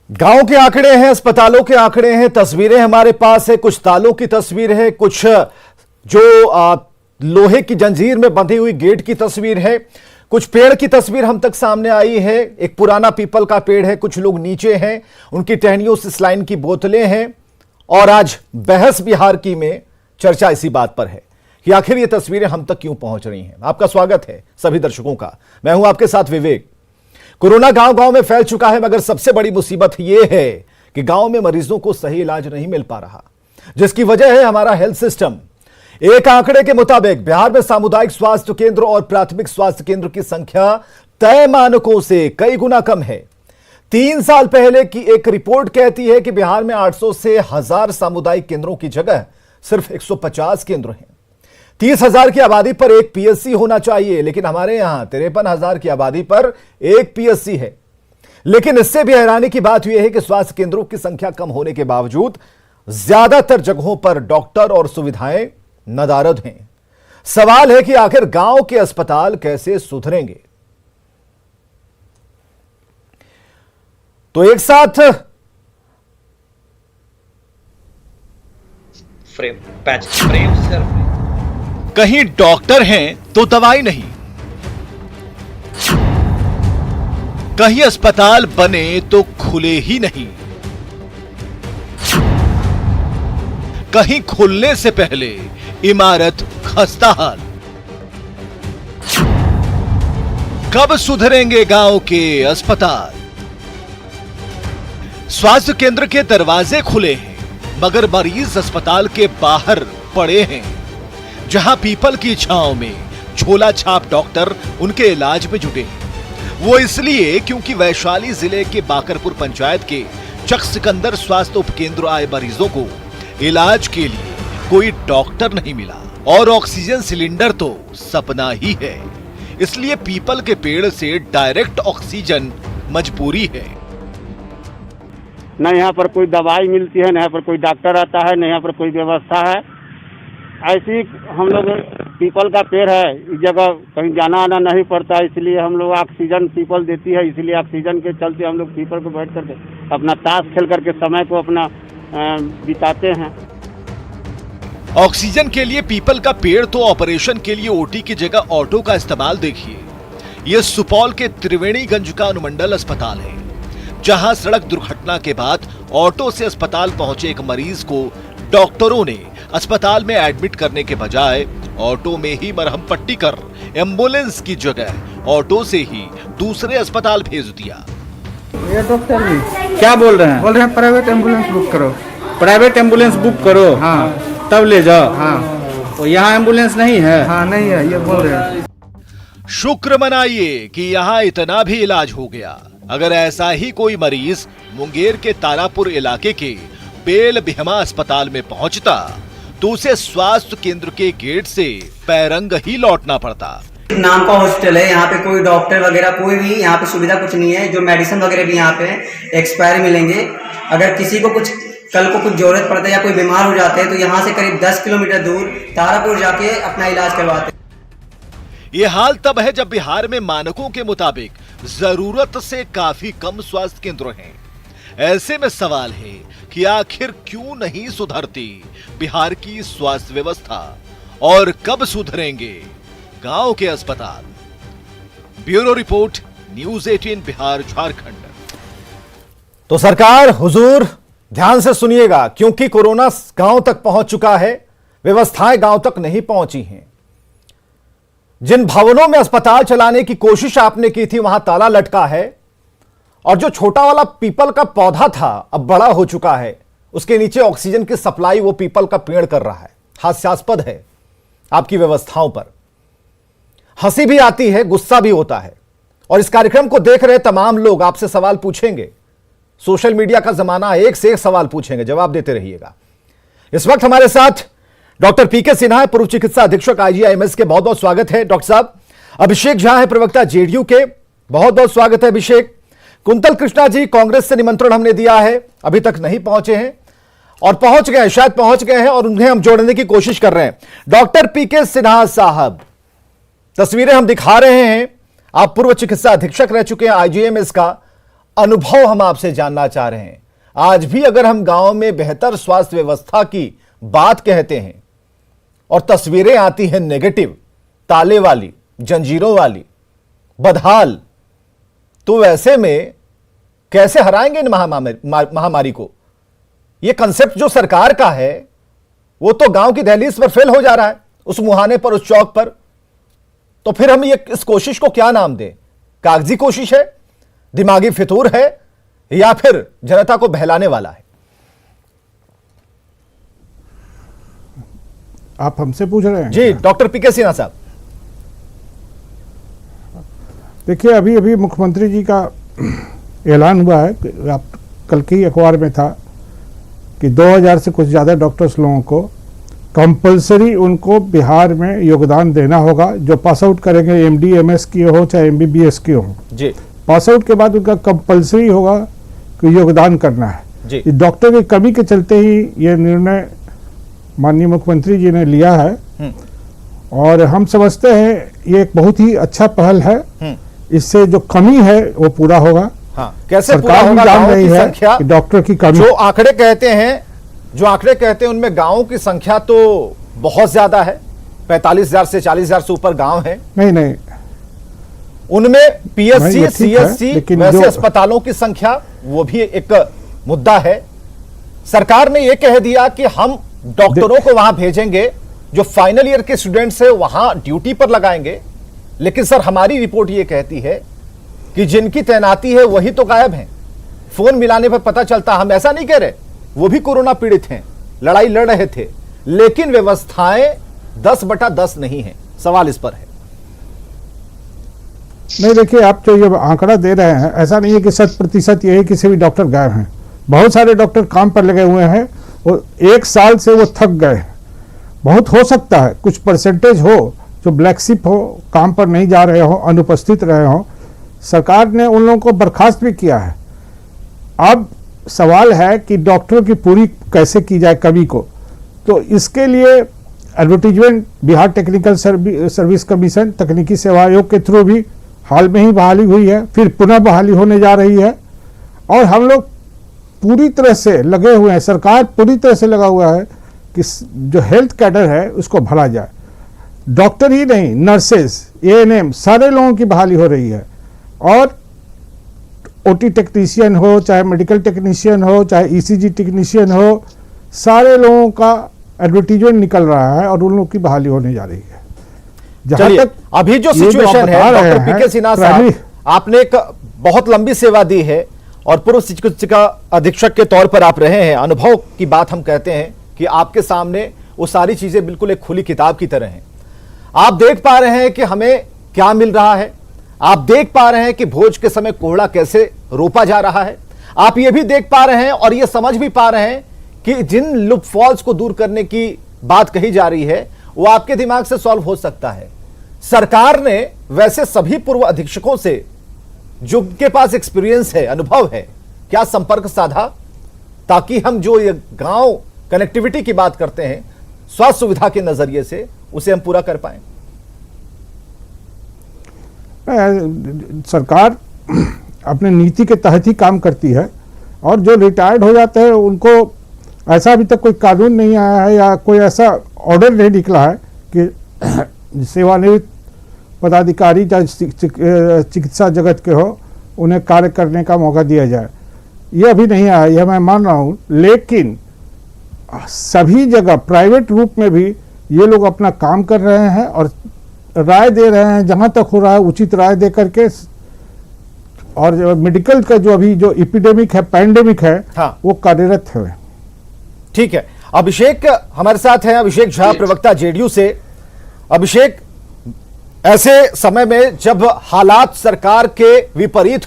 गांव के आंकड़े हैं, अस्पतालों के आंकड़े हैं, तस्वीरें हमारे पास है। कुछ तालों की तस्वीर है, कुछ जो लोहे की जंजीर में बंधी हुई गेट की तस्वीर है, कुछ पेड़ की तस्वीर हम तक सामने आई है। एक पुराना पीपल का पेड़ है, कुछ लोग नीचे हैं, उनकी टहनियों से स्लाइन की बोतलें हैं। और आज बहस बिहार की में चर्चा इसी बात पर है कि आखिर ये तस्वीरें हम तक क्यों पहुंच रही हैं। आपका स्वागत है सभी दर्शकों का, मैं हूं आपके साथ विवेक। कोरोना गांव गांव में फैल चुका है, मगर सबसे बड़ी मुसीबत यह है कि गांव में मरीजों को सही इलाज नहीं मिल पा रहा, जिसकी वजह है हमारा हेल्थ सिस्टम। एक आंकड़े के मुताबिक बिहार में सामुदायिक स्वास्थ्य केंद्र और प्राथमिक स्वास्थ्य केंद्र की संख्या तय मानकों से कई गुना कम है। 3 साल पहले की एक रिपोर्ट कहती है कि बिहार में 800 से 1000 सामुदायिक केंद्रों की जगह सिर्फ 150 केंद्र हैं। 30,000 की आबादी पर एक पीएससी होना चाहिए, लेकिन हमारे यहां 53,000 की आबादी पर एक पीएससी है। लेकिन इससे भी हैरानी की बात यह है कि स्वास्थ्य केंद्रों की संख्या कम होने के बावजूद ज्यादातर जगहों पर डॉक्टर और सुविधाएं नदारद हैं। सवाल है कि आखिर गांव के अस्पताल कैसे सुधरेंगे। तो एक साथ फ्रेम सर, कहीं डॉक्टर हैं तो दवाई नहीं, कहीं अस्पताल बने तो खुले ही नहीं, कहीं खुलने से पहले इमारत खस्ता हाल। कब सुधरेंगे गांव के अस्पताल? स्वास्थ्य केंद्र के दरवाजे खुले हैं, मगर मरीज अस्पताल के बाहर पड़े हैं, जहां पीपल की छांव में झोला छाप डॉक्टर उनके इलाज में जुटे हैं। वो इसलिए क्योंकि वैशाली जिले के बाकरपुर पंचायत के चक सिकंदर स्वास्थ्य उपकेंद्र आए मरीजों को इलाज के लिए कोई डॉक्टर नहीं मिला और ऑक्सीजन सिलेंडर तो सपना ही है। इसलिए पीपल के पेड़ से डायरेक्ट ऑक्सीजन मजबूरी है। न यहाँ पर कोई दवाई मिलती है, न यहाँ पर कोई डॉक्टर आता है, न यहाँ पर कोई व्यवस्था है। ऐसी हम लोग पीपल का पेड़ है, इस जगह कहीं जाना आना नहीं पड़ता, इसलिए हम लोग ऑक्सीजन पीपल देती है, इसलिए ऑक्सीजन के चलते हम लोग पीपल को बैठ करके अपना ताश खेल करके समय को अपना बिताते हैं। ऑक्सीजन के लिए पीपल का पेड़ तो ऑपरेशन के लिए ओटी की जगह ऑटो का इस्तेमाल देखिए। यह सुपौल के त्रिवेणीगंज का अनुमंडल अस्पताल है, जहां सड़क दुर्घटना के बाद ऑटो से अस्पताल पहुंचे एक मरीज को डॉक्टरों ने अस्पताल में एडमिट करने के बजाय ऑटो में ही मरहम पट्टी कर एम्बुलेंस की जगह ऑटो से ही दूसरे अस्पताल भेज दिया। ये डॉक्टर जी क्या बोल रहे हैं? बोल रहे हैं प्राइवेट एम्बुलेंस बुक करो। प्राइवेट एम्बुलेंस बुक करो, हाँ तब ले जाओ। हाँ तो यहाँ एम्बुलेंस नहीं है? हाँ नहीं है, ये बोल रहे हैं। शुक्र मनाइए कि यहाँ इतना भी इलाज हो गया। अगर ऐसा ही कोई मरीज मुंगेर के तारापुर इलाके के बेल बिहमा अस्पताल में पहुंचता तो उसे स्वास्थ्य केंद्र के गेट से पैरंग ही लौटना पड़ता। नाम का हॉस्पिटल है, यहाँ पे कोई डॉक्टर वगैरह कोई भी यहाँ पे सुविधा कुछ नहीं है। जो मेडिसिन वगैरह भी यहाँ पे एक्सपायर मिलेंगे। अगर किसी को कुछ कल को कुछ जरूरत पड़ता है या कोई बीमार हो जाते हैं तो यहाँ से करीब 10 किलोमीटर दूर तारापुर जाके अपना इलाज करवाते हैं। ये हाल तब है जब बिहार में मानकों के मुताबिक जरूरत से काफी कम स्वास्थ्य केंद्र हैं। ऐसे में सवाल है कि आखिर क्यों नहीं सुधरती बिहार की स्वास्थ्य व्यवस्था और कब सुधरेंगे गांव के अस्पताल। Bureau report, news 18 Bihar Jharkhand. तो सरकार हुजूर ध्यान से सुनिएगा, क्योंकि कोरोना गांव तक पहुंच चुका है, व्यवस्थाएं गांव तक नहीं पहुंची हैं। जिन भवनों में अस्पताल चलाने की कोशिश आपने की थी, वहां ताला लटका है, और जो छोटा वाला पीपल का पौधा था अब बड़ा हो चुका है, उसके नीचे ऑक्सीजन की सप्लाई वो पीपल का पेड़ कर रहा है। हास्यास्पद है आपकी व्यवस्थाओं पर। हंसी भी आती है, गुस्सा भी होता है। और इस कार्यक्रम को देख रहे तमाम लोग आपसे सवाल पूछेंगे। सोशल मीडिया का जमाना है, एक से एक सवाल पूछेंगे, जवाब देते रहिएगा। इस वक्त हमारे साथ डॉक्टर पीके सिन्हा है, पूर्व चिकित्सा अधीक्षक आईजीआईएमएस के। बहुत बहुत स्वागत है डॉक्टर साहब। अभिषेक झा है, प्रवक्ता जेडीयू के। बहुत बहुत स्वागत है अभिषेक। कुंतल कृष्णा जी, कांग्रेस से निमंत्रण हमने दिया है, अभी तक नहीं पहुंचे हैं, और पहुंच गए, शायद पहुंच गए हैं, और उन्हें हम जोड़ने की कोशिश कर रहे हैं। डॉक्टर पीके सिन्हा साहब, तस्वीरें हम दिखा रहे हैं, आप पूर्व चिकित्सा अधीक्षक रह चुके हैं आईजीआईएमएस का। अनुभव हम आपसे जानना चाह रहे हैं। आज भी अगर हम गांव में बेहतर स्वास्थ्य व्यवस्था की बात कहते हैं और तस्वीरें आती हैं नेगेटिव, ताले वाली, जंजीरों वाली, बदहाल, तो वैसे में कैसे हराएंगे इन महामारी को? यह कंसेप्ट जो सरकार का है वो तो गांव की दहलीज पर फेल हो जा रहा है, उस मुहाने पर, उस चौक पर। तो फिर हम इस कोशिश को क्या नाम दें? कागजी कोशिश है, दिमागी फितूर है, या फिर जनता को बहलाने वाला है? आप हमसे पूछ रहे हैं? जी डॉक्टर पीके सिन्हा साहब। देखिए, अभी अभी मुख्यमंत्री जी का ऐलान हुआ है, आप कल के ही अखबार में था कि 2000 से कुछ ज़्यादा डॉक्टर्स लोगों को कंपलसरी उनको बिहार में योगदान देना होगा, जो पास आउट करेंगे, एमडी एमएस किए हो चाहे एमबीबीएस किए हो जी। पास आउट के बाद उनका कंपलसरी होगा कि योगदान करना है जी। इस डॉक्टर की कमी के चलते ही ये निर्णय माननीय मुख्यमंत्री जी ने लिया है और हम समझते हैं ये एक बहुत ही अच्छा पहल है। इससे जो कमी है वो पूरा होगा। हाँ, कैसे पूरा सरकार भी होगा? जान गांवों रही की है संख्या, कि डॉक्टर की कमी, जो आंकड़े कहते हैं उनमें गांवों की संख्या तो बहुत ज्यादा है, 45,000 से 40,000 से ऊपर गांव हैं। नहीं, उनमें पीएससी, नहीं, ये ठीक है, सीएससी लेकिन वैसे जो अस्पतालों की संख्या वो भी एक मुद्दा है। सरकार ने यह कह दिया कि हम डॉक्टरों को वहां भेजेंगे, जो फाइनल ईयर के स्टूडेंट्स है वहां ड्यूटी पर लगाएंगे। लेकिन सर, हमारी रिपोर्ट यह कहती है कि जिनकी तैनाती है वही तो गायब हैं। फोन मिलाने पर पता चलता, हम ऐसा नहीं कह रहे, वो भी कोरोना पीड़ित हैं, लड़ाई लड़ रहे थे, लेकिन व्यवस्थाएं 10/10 नहीं है। सवाल इस पर है। नहीं, देखिए, आप जो ये आंकड़ा दे रहे हैं, ऐसा नहीं है कि 100% यही किसी भी डॉक्टर गायब हैं। बहुत सारे डॉक्टर काम पर लगे हुए हैं और 1 साल से वो थक गए। बहुत हो सकता है कुछ परसेंटेज हो जो ब्लैक शिप हो, काम पर नहीं जा रहे हो, अनुपस्थित रहे हो। सरकार ने उन लोगों को बर्खास्त भी किया है। अब सवाल है कि डॉक्टरों की पूरी कैसे की जाए कमी को। तो इसके लिए advertisement Bihar technical service commission, तकनीकी सेवा आयोग के थ्रू भी हाल में ही बहाली हुई है, फिर पुनः बहाली होने जा रही है। और हम लोग पूरी तरह से लगे हुए हैं, सरकार पूरी तरह से लगा हुआ है कि जो हेल्थ कैडर है उसको भरा जाए। डॉक्टर ही नहीं, नर्सेस, एएनएम, सारे लोगों की बहाली हो रही है। और ओटी टेक्नीशियन हो, चाहे मेडिकल टेक्नीशियन हो, चाहे ईसीजी टेक्नीशियन हो, सारे लोगों का एडवर्टीजमेंट निकल रहा है और उन लोगों की बहाली होने जा रही है। जहां तक अभी जो सिचुएशन है, डॉक्टर पीके सिन्हा साहब, आपने एक बहुत लंबी सेवा दी है और पूर्व चिकित्सा अधीक्षक के तौर पर आप रहे हैं। अनुभव की बात हम कहते हैं कि आपके सामने वो सारी चीजें बिल्कुल एक खुली किताब की तरह हैं। आप देख पा रहे हैं कि हमें क्या मिल रहा है, आप देख पा रहे हैं कि भोज के समय कोहड़ा कैसे रोपा जा रहा है, आप ये भी देख पा रहे हैं और ये समझ भी पा रहे हैं कि जिन लूप फॉल्स को दूर करने की बात कही जा रही है वो आपके दिमाग से सॉल्व हो सकता है। सरकार ने वैसे सभी पूर्व अधीक्षकों से, जो उनके पास एक्सपीरियंस है, अनुभव है, क्या संपर्क साधा ताकि हम जो ये गांव कनेक्टिविटी की बात करते हैं स्वास्थ्य सुविधा के नजरिए से, उसे हम पूरा कर पाए? सरकार अपने नीति के तहत ही काम करती है और जो रिटायर्ड हो जाते हैं उनको, ऐसा अभी तक कोई कानून नहीं आया है या कोई ऐसा ऑर्डर नहीं निकला है कि सेवानिवृत्त पदाधिकारी या चिकित्सा जगत के हो उन्हें कार्य करने का मौका दिया जाए। ये अभी नहीं आया, यह मैं मान रहा हूँ। लेकिन सभी जगह प्राइवेट रूप में भी ये लोग अपना काम कर रहे हैं और राय दे रहे हैं, जहाँ तक हो रहा है उचित राय दे करके। और मेडिकल का जो अभी जो एपिडेमिक है, पैंडेमिक है, हाँ, वो कार्यरत है। ठीक है, अभिषेक हमारे साथ हैं, अभिषेक झा, प्रवक्ता जेडीयू से। अभिषेक, ऐसे समय में जब हालात सरकार के विपरीत हो